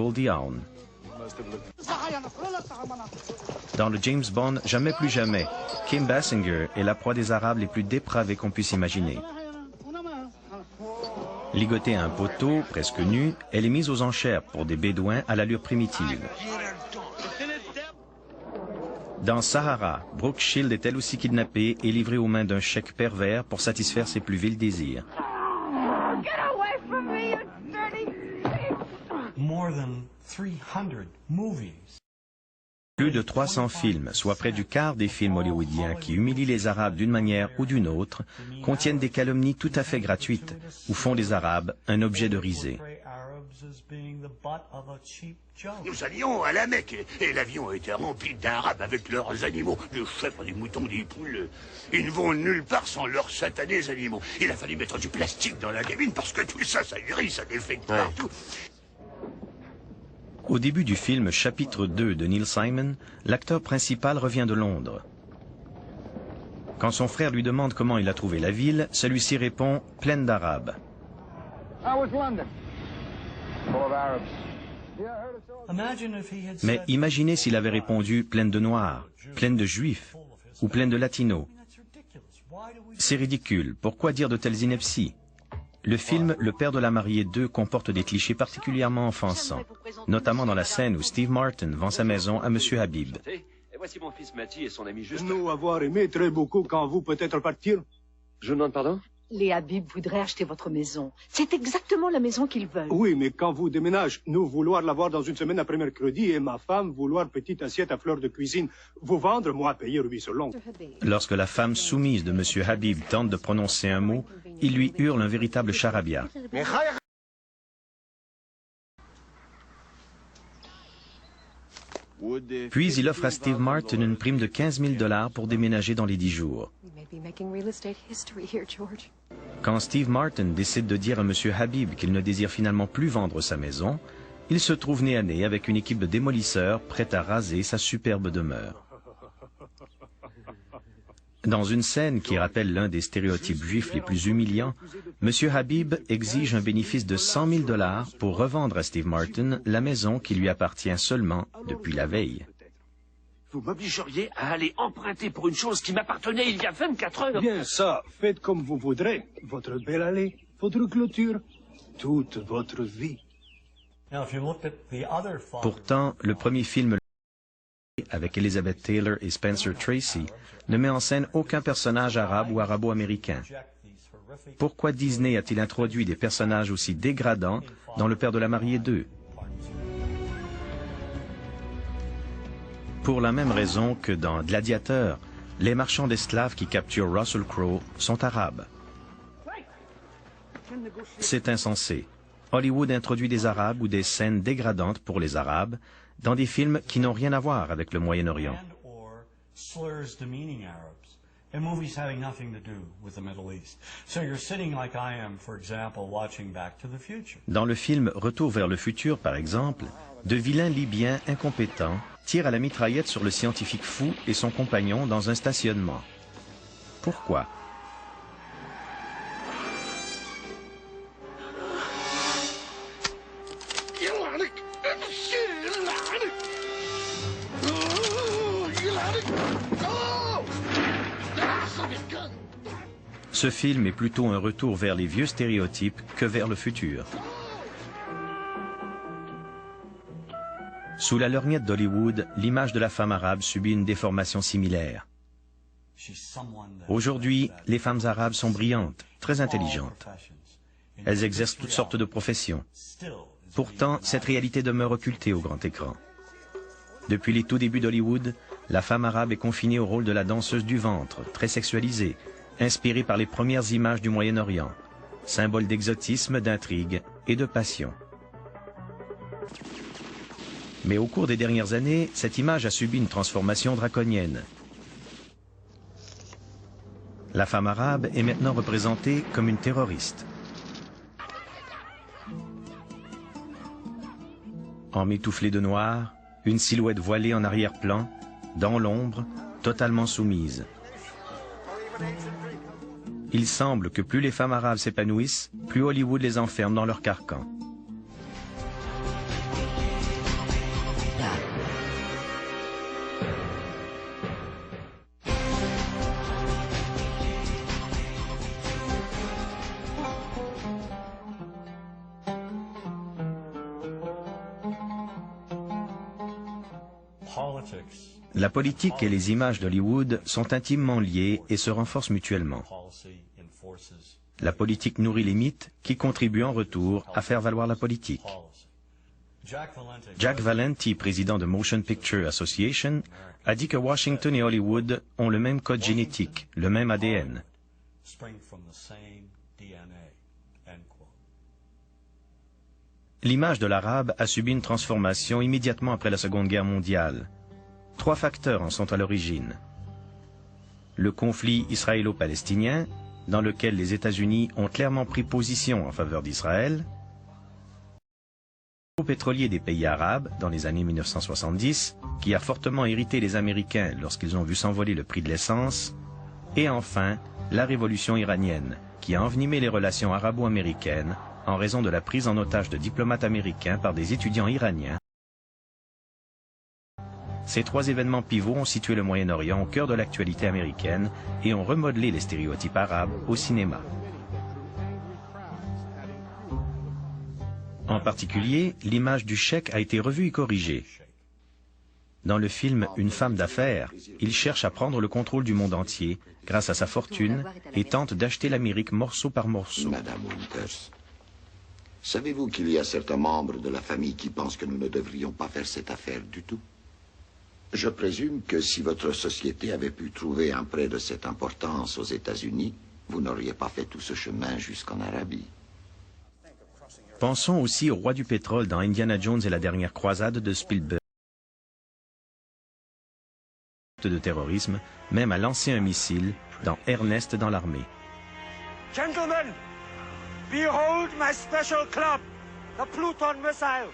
Goldie Hawn. Dans le James Bond Jamais plus jamais, Kim Basinger est la proie des Arabes les plus dépravés qu'on puisse imaginer. Ligotée à un poteau, presque nue, elle est mise aux enchères pour des bédouins à l'allure primitive. Dans Sahara, Brooke Shield est elle aussi kidnappée et livrée aux mains d'un cheik pervers pour satisfaire ses plus vils désirs. Plus de 300 films, soit près du quart des films hollywoodiens qui humilient les Arabes d'une manière ou d'une autre, contiennent des calomnies tout à fait gratuites ou font des Arabes un objet de risée. Nous allions à la Mecque et l'avion était rempli d'Arabes avec leurs animaux, des chèvres, des moutons, des poules. Ils ne vont nulle part sans leurs satanés animaux. Il a fallu mettre du plastique dans la cabine parce que tout ça, ça grille, ça défecte partout. Au début du film Chapitre 2 de Neil Simon, l'acteur principal revient de Londres. Quand son frère lui demande comment il a trouvé la ville, celui-ci répond « pleine d'Arabes ». Mais imaginez s'il avait répondu « pleine de Noirs »,« pleine de Juifs » ou « pleine de Latinos ». C'est ridicule. Pourquoi dire de telles inepties? Le film Le Père de la mariée 2 comporte des clichés particulièrement offensants, notamment dans la scène où Steve Martin vend sa maison à M. Habib. Et voici mon fils Matty et son ami Justin. Nous avoir aimé très beaucoup quand vous peut-être partir. Je demande pardon? Les Habib voudraient acheter votre maison. C'est exactement la maison qu'ils veulent. Oui, mais quand vous déménagez, nous vouloir l'avoir dans une semaine après mercredi et ma femme vouloir petite assiette à fleurs de cuisine. Vous vendre, moi payer ruisseau long. Lorsque la femme soumise de M. Habib tente de prononcer un mot, il lui hurle un véritable charabia. Puis il offre à Steve Martin une prime de 15 000 $ pour déménager dans les 10 jours. Quand Steve Martin décide de dire à M. Habib qu'il ne désire finalement plus vendre sa maison, il se trouve nez à nez avec une équipe de démolisseurs prête à raser sa superbe demeure. Dans une scène qui rappelle l'un des stéréotypes juifs les plus humiliants, M. Habib exige un bénéfice de 100 000 $ pour revendre à Steve Martin la maison qui lui appartient seulement depuis la veille. Vous m'obligeriez à aller emprunter pour une chose qui m'appartenait il y a 24 heures. Bien ça, faites comme vous voudrez. Votre belle allée, votre clôture, toute votre vie. Pourtant, le premier film avec Elizabeth Taylor et Spencer Tracy ne met en scène aucun personnage arabe ou arabo-américain. Pourquoi Disney a-t-il introduit des personnages aussi dégradants dans Le Père de la mariée 2? Pour la même raison que dans Gladiateur, les marchands d'esclaves qui capturent Russell Crowe sont arabes. C'est insensé. Hollywood introduit des arabes ou des scènes dégradantes pour les arabes dans des films qui n'ont rien à voir avec le Moyen-Orient. Dans le film Retour vers le futur, par exemple, de vilains Libyens incompétents tirent à la mitraillette sur le scientifique fou et son compagnon dans un stationnement. Pourquoi? Ce film est plutôt un retour vers les vieux stéréotypes que vers le futur. Sous la lorgnette d'Hollywood, l'image de la femme arabe subit une déformation similaire. Aujourd'hui, les femmes arabes sont brillantes, très intelligentes. Elles exercent toutes sortes de professions. Pourtant, cette réalité demeure occultée au grand écran. Depuis les tout débuts d'Hollywood, la femme arabe est confinée au rôle de la danseuse du ventre, très sexualisée, inspirée par les premières images du Moyen-Orient, symbole d'exotisme, d'intrigue et de passion. Mais au cours des dernières années, cette image a subi une transformation draconienne. La femme arabe est maintenant représentée comme une terroriste. Emmitouflée de noir, une silhouette voilée en arrière-plan, dans l'ombre, totalement soumise. Il semble que plus les femmes arabes s'épanouissent, plus Hollywood les enferme dans leur carcan. La politique et les images d'Hollywood sont intimement liées et se renforcent mutuellement. La politique nourrit les mythes qui contribuent en retour à faire valoir la politique. Jack Valenti, président de Motion Picture Association, a dit que Washington et Hollywood ont le même code génétique, le même ADN. L'image de l'arabe a subi une transformation immédiatement après la Seconde Guerre mondiale. 3 facteurs en sont à l'origine. Le conflit israélo-palestinien, dans lequel les États-Unis ont clairement pris position en faveur d'Israël, le pétrolier des pays arabes dans les années 1970, qui a fortement irrité les Américains lorsqu'ils ont vu s'envoler le prix de l'essence, et enfin la révolution iranienne, qui a envenimé les relations arabo-américaines en raison de la prise en otage de diplomates américains par des étudiants iraniens. Ces 3 événements pivots ont situé le Moyen-Orient au cœur de l'actualité américaine et ont remodelé les stéréotypes arabes au cinéma. En particulier, l'image du cheikh a été revue et corrigée. Dans le film Une femme d'affaires, il cherche à prendre le contrôle du monde entier grâce à sa fortune et tente d'acheter l'Amérique morceau par morceau. Madame Winters, savez-vous qu'il y a certains membres de la famille qui pensent que nous ne devrions pas faire cette affaire du tout? Je présume que si votre société avait pu trouver un prêt de cette importance aux États-Unis, vous n'auriez pas fait tout ce chemin jusqu'en Arabie. Pensons aussi au roi du pétrole dans Indiana Jones et la dernière croisade de Spielberg. De terrorisme, même à lancer un missile dans Ernest dans l'armée. Gentlemen, behold my special club, the Pluton missile.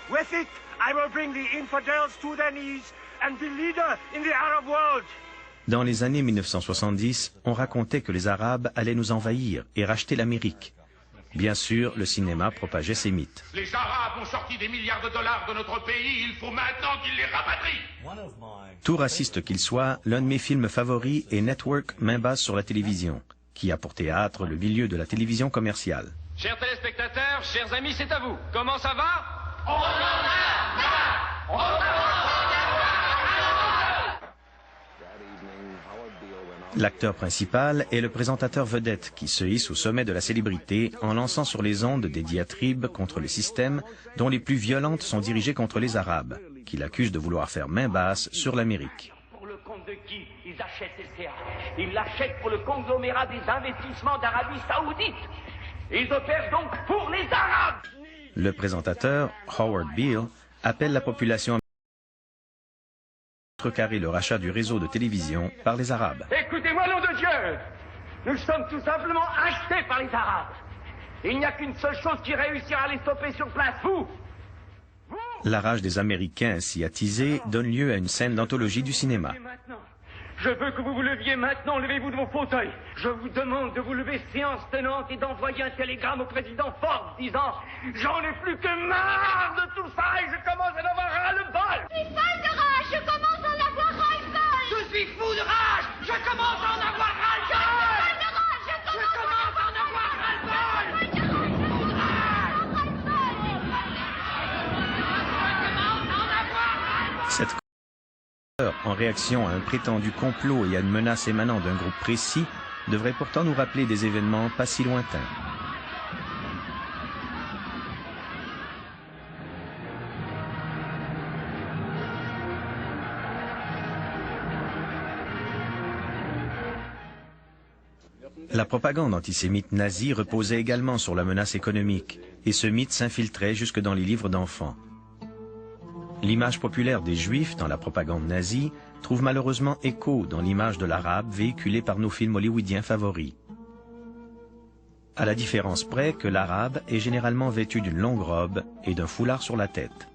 With it, I will bring the infidels to their knees and be leader in the Arab world. Dans les années 1970, on racontait que les Arabes allaient nous envahir et racheter l'Amérique. Bien sûr, le cinéma propageait ces mythes. Les Arabes ont sorti des milliards de dollars de notre pays, il faut maintenant qu'ils les rapatrient. Tout raciste qu'il soit, l'un de mes films favoris est Network, main basse sur la télévision, qui a pour théâtre le milieu de la télévision commerciale. Chers téléspectateurs, chers amis, c'est à vous. Comment ça va? On en a marre! On en a marre! L'acteur principal est le présentateur vedette qui se hisse au sommet de la célébrité en lançant sur les ondes des diatribes contre le système dont les plus violentes sont dirigées contre les Arabes, qu'il accuse de vouloir faire main basse sur l'Amérique. Pour le compte de qui ils achètent LCA? Ils l'achètent pour le conglomérat des investissements d'Arabie Saoudite. Ils opèrent donc pour les Arabes. Le présentateur, Howard Beale, appelle la population à contrecarrer le rachat du réseau de télévision par les Arabes. Écoutez-moi, nom de Dieu! Nous sommes tout simplement achetés par les Arabes. Il n'y a qu'une seule chose qui réussira à les stopper sur place, vous! La rage des Américains ainsi attisée donne lieu à une scène d'anthologie du cinéma. Je veux que vous vous leviez maintenant, levez-vous de vos fauteuils. Je vous demande de vous lever séance tenante et d'envoyer un télégramme au président Ford disant « J'en ai plus que marre de tout ça et je commence à en avoir ras-le-bol !» Je suis folle de rage, je commence à en avoir ras-le-bol! Je suis fou de rage, je commence à en avoir ras-le-bol! Je commence à en avoir ras-le-bol! Cette en réaction à un prétendu complot et à une menace émanant d'un groupe précis, devrait pourtant nous rappeler des événements pas si lointains. La propagande antisémite nazie reposait également sur la menace économique, et ce mythe s'infiltrait jusque dans les livres d'enfants. L'image populaire des Juifs dans la propagande nazie trouve malheureusement écho dans l'image de l'Arabe véhiculée par nos films hollywoodiens favoris. À la différence près que l'Arabe est généralement vêtu d'une longue robe et d'un foulard sur la tête.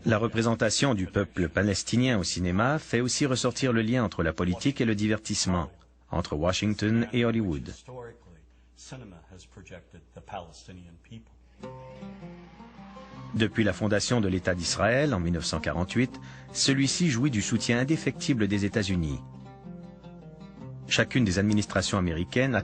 La représentation du peuple palestinien au cinéma fait aussi ressortir le lien entre la politique et le divertissement, entre Washington et Hollywood. Depuis la fondation de l'État d'Israël en 1948, celui-ci jouit du soutien indéfectible des États-Unis. Chacune des administrations américaines a